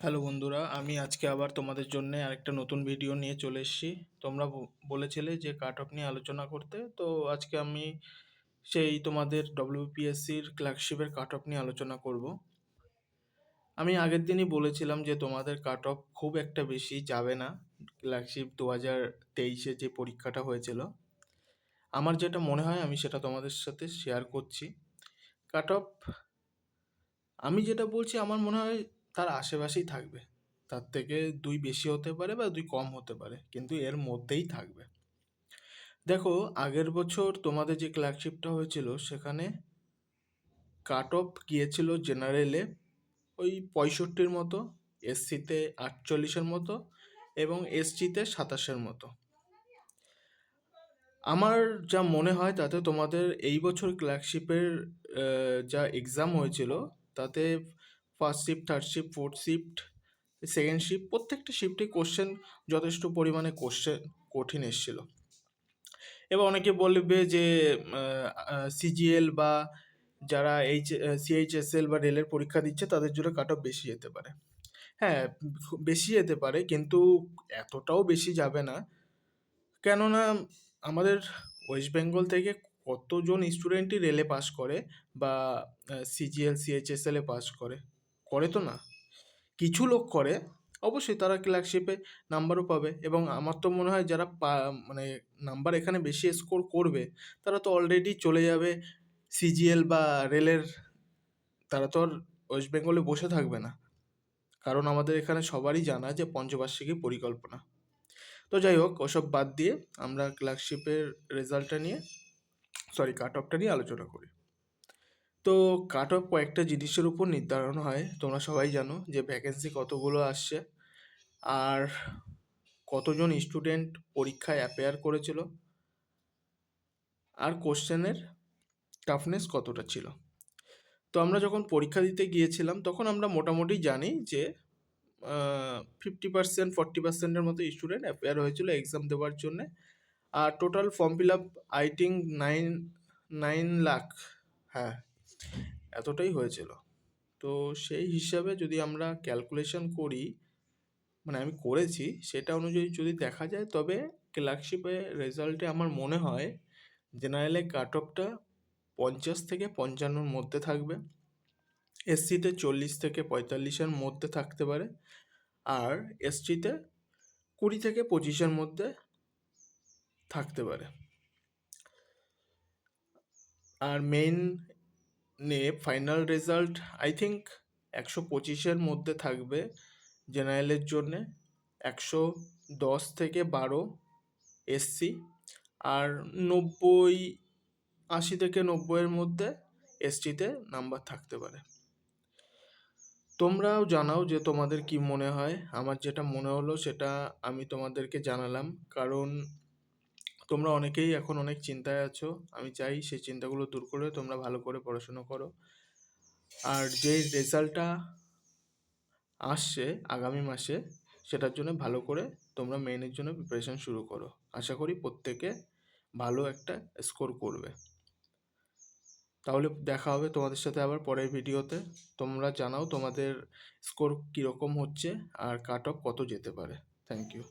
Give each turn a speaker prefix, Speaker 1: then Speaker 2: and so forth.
Speaker 1: Hello বন্ধুরা, আমি আজকে আবার তোমাদের জন্য আরেকটা নতুন ভিডিও নিয়ে চলে এসেছি। তোমরা বলেছিলে যে কাট অফ নিয়ে আলোচনা করতে, তো আজকে আমি সেই তোমাদের ডব্লিউপিএসসির ক্লার্কশিপের কাট অফ নিয়ে আলোচনা করব। আমি আগের দিনই বলেছিলাম যে তোমাদের কাট অফ খুব একটা বেশি যাবে না। ক্লার্কশিপ 2023-এ যে পরীক্ষাটা হয়েছিল, আমার যেটা মনে হয় আমি সেটা তোমাদের সাথে শেয়ার করছি। কাট অফ আমি যেটা বলছি আমার মনে হয় তার আশেপাশেই থাকবে। তার থেকে 2 বেশি হতে পারে বা 2 কম হতে পারে, কিন্তু এর মধ্যেই থাকবে। দেখো, আগের বছর তোমাদের যে ক্লার্কশিপটা হয়েছিল সেখানে কাট অফ গিয়েছিল জেনারেলে ওই 65-র মতো, এসসিতে 48-এর মতো এবং এসটিতে 27-এর মতো। আমার যা মনে হয় তাতে তোমাদের এই বছর ক্লার্কশিপের যা এক্সাম হয়েছিল তাতে first shift, third shift, fourth shift, second shift, প্রত্যেকটা শিফটে কোশ্চেন যথেষ্ট পরিমাণে কঠিন এসেছিল। এবার অনেকে বলবে যে সিজিএল বা যারা সিএইচএসএল বা রেলের পরীক্ষা দিচ্ছে তাদের জন্য কাট অফ বেশি যেতে পারে। হ্যাঁ, বেশি যেতে পারে, কিন্তু এতটাও বেশি যাবে না। কেননা আমাদের ওয়েস্ট বেঙ্গল থেকে কতজন স্টুডেন্টই রেলে পাস করে বা সিজিএল সিএইচএসএল এ পাস করে তো না, কিছু লোক করে। অবশ্যই তারা ক্লার্কশিপে নাম্বারও পাবে, এবং আমার তো মনে হয় যারা মানে নাম্বার এখানে বেশি স্কোর করবে তারা তো অলরেডি চলে যাবে সিজিএল বা রেলের। তারা তো আর ওয়েস্ট বেঙ্গলে বসে থাকবে না, কারণ আমাদের এখানে সবারই জানা যে পঞ্চবার্ষিকী পরিকল্পনা। তো যাই হোক, ওসব বাদ দিয়ে আমরা ক্লার্কশিপের রেজাল্টটা নিয়ে কাট অফটা নিয়ে আলোচনা করি। তো কাট অফ কয়েকটা জিনিসের উপর নির্ধারণ হয়। তোমরা সবাই জানো যে ভ্যাকেন্সি কতগুলো আসছে, আর কতজন স্টুডেন্ট পরীক্ষায় অ্যাপিয়ার করেছিল, আর কোশ্চেনের টাফনেস কতটা ছিল। তো আমরা যখন পরীক্ষা দিতে গিয়েছিলাম তখন আমরা মোটামুটি জানি যে 50%, 40%-এর মতো স্টুডেন্ট অ্যাপিয়ার হয়েছিল এক্সাম দেওয়ার জন্যে। আর total form fill up I think 9 lakh, হ্যাঁ এতটাই হয়েছিল। তো সেই হিসাবে যদি আমরা ক্যালকুলেশন করি, মানে আমি করেছি, সেটা অনুযায়ী যদি দেখা যায় তবে ক্লার্কশিপের রেজাল্টে আমার মনে হয় জেনারেলে কাট অফটা 50 থেকে 55-র মধ্যে থাকবে, এসসিতে 40 থেকে 45-এর মধ্যে থাকতে পারে, আর এসটিতে 20 থেকে 25-এর মধ্যে থাকতে পারে। আর main final result I think 125-এর মধ্যে থাকবে জেনারেলের জন্যে, 110 থেকে 12 এসসি, আর 80 থেকে 90-এর মধ্যে এসটিতে নাম্বার থাকতে পারে। তোমরাও জানাও যে তোমাদের কি মনে হয়। আমার যেটা মনে হলো সেটা আমি তোমাদেরকে জানালাম, কারণ তোমরা অনেকেই এখন অনেক চিন্তায় আছো। আমি চাই সেই চিন্তাগুলো দূর করে তোমরা ভালো করে পড়াশোনা করো, আর যে রেজাল্টটা আসছে আগামী মাসে সেটার জন্য ভালো করে তোমরা মেইনের জন্য প্রিপারেশন শুরু করো। আশা করি প্রত্যেকে ভালো একটা স্কোর করবে। তাহলে দেখা হবে তোমাদের সাথে আবার পরের ভিডিওতে। তোমরা জানাও তোমাদের স্কোর কীরকম হচ্ছে আর কাট অফ কত যেতে পারে। Thank you.